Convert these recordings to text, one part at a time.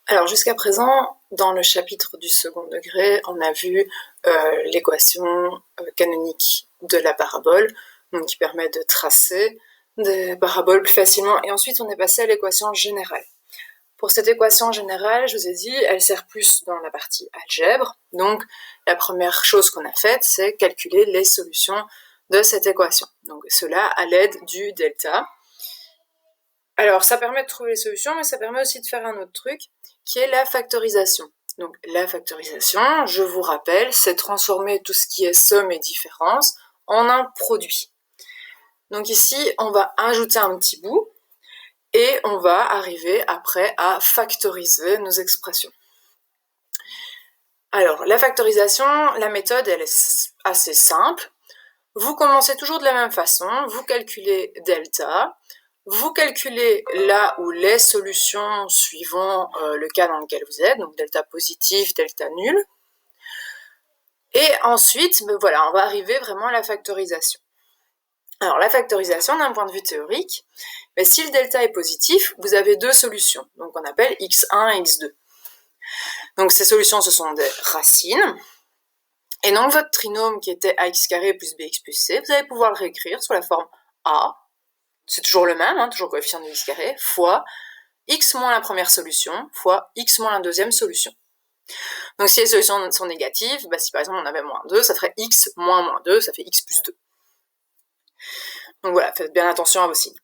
Alors jusqu'à présent, dans le chapitre du second degré, on a vu l'équation canonique de la parabole, donc qui permet de tracer des paraboles plus facilement, et ensuite on est passé à l'équation générale. Pour cette équation générale, je vous ai dit, elle sert plus dans la partie algèbre, donc la première chose qu'on a faite, c'est calculer les solutions de cette équation. Donc cela à l'aide du delta. Alors ça permet de trouver les solutions, mais ça permet aussi de faire un autre truc, qui est la factorisation. Donc la factorisation, je vous rappelle, c'est transformer tout ce qui est somme et différence en un produit. Donc ici, on va ajouter un petit bout, et on va arriver après à factoriser nos expressions. Alors, la factorisation, la méthode, elle est assez simple. Vous commencez toujours de la même façon, vous calculez delta, vous calculez là où les solutions suivant le cas dans lequel vous êtes, donc delta positif, delta nul. Et ensuite, voilà, on va arriver vraiment à la factorisation. Alors, la factorisation, d'un point de vue théorique, mais si le delta est positif, vous avez deux solutions, donc on appelle x1 et x2. Donc ces solutions, ce sont des racines, et donc votre trinôme qui était ax carré plus bx plus c, vous allez pouvoir le réécrire sous la forme a, c'est toujours le même, toujours coefficient de x carré, fois x moins la première solution, fois x moins la deuxième solution. Donc si les solutions sont négatives, si par exemple on avait moins 2, ça ferait x moins moins 2, ça fait x plus 2. Donc voilà, faites bien attention à vos signes.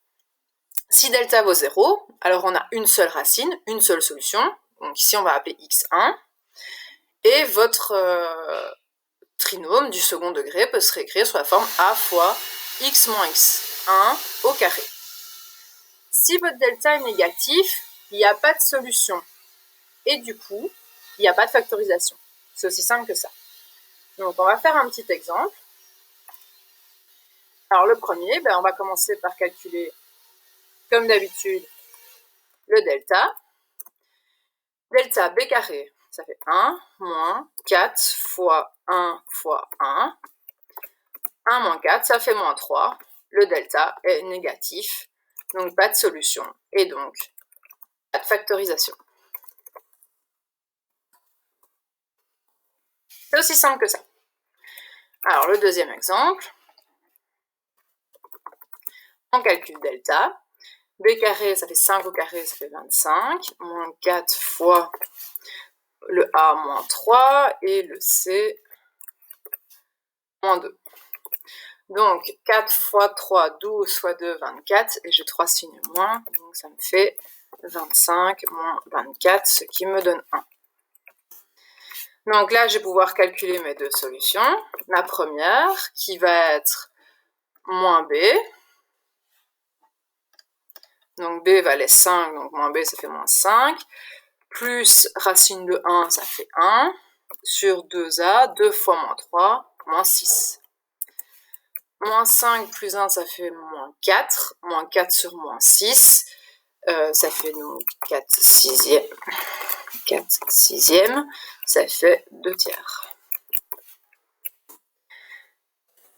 Si delta vaut 0, alors on a une seule racine, une seule solution, donc ici on va appeler x1, et votre trinôme du second degré peut se réécrire sous la forme a fois x moins x1 au carré. Si votre delta est négatif, il n'y a pas de solution, et du coup, il n'y a pas de factorisation. C'est aussi simple que ça. Donc on va faire un petit exemple. Alors le premier, on va commencer par calculer, comme d'habitude, le delta. Delta b carré, ça fait 1 moins 4 fois 1 fois 1. 1 moins 4, ça fait moins 3. Le delta est négatif, donc pas de solution, et donc pas de factorisation. C'est aussi simple que ça. Alors le deuxième exemple, on calcule delta. B carré, ça fait 5 au carré, ça fait 25, moins 4 fois le A moins 3, et le C moins 2. Donc 4 fois 3, 12 fois 2, 24, et j'ai 3 signes moins, donc ça me fait 25 moins 24, ce qui me donne 1. Donc là, je vais pouvoir calculer mes deux solutions. La première, qui va être moins B. Donc B valait 5, donc moins B, ça fait moins 5. Plus racine de 1, ça fait 1. Sur 2A, 2 fois moins 3, moins 6. Moins 5 plus 1, ça fait moins 4. Moins 4 sur moins 6, ça fait donc 4 sixièmes. 4 sixièmes, ça fait 2 tiers.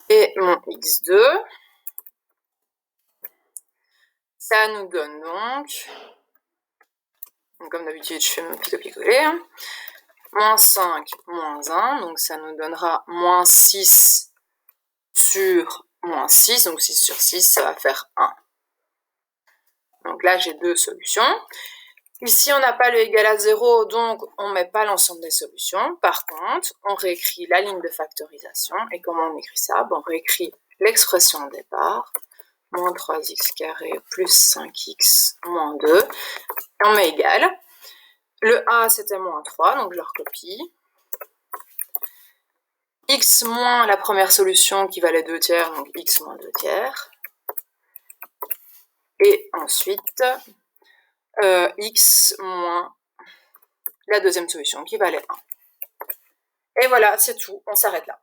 Et mon x2, ça nous donne donc, comme d'habitude, je fais mon petit copier-coller, moins 5, moins 1, donc ça nous donnera moins 6 sur moins 6, donc 6 sur 6, ça va faire 1. Donc là, j'ai deux solutions. Ici, on n'a pas le égal à 0, donc on ne met pas l'ensemble des solutions. Par contre, on réécrit la ligne de factorisation. Et comment on écrit ça? On réécrit l'expression de départ, moins 3x carré plus 5x moins 2. Et on met égal. Le A, c'était moins 3, donc je le recopie. X moins la première solution qui valait 2 tiers, donc x moins 2 tiers. Et ensuite, x moins la deuxième solution qui valait 1. Et voilà, c'est tout, on s'arrête là.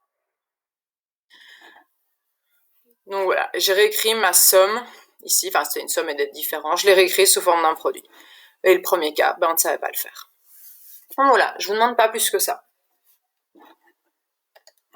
Donc voilà, j'ai réécrit ma somme ici, enfin c'était une somme et des différents, je l'ai réécrit sous forme d'un produit. Et le premier cas, on ne savait pas le faire. Donc voilà, je ne vous demande pas plus que ça.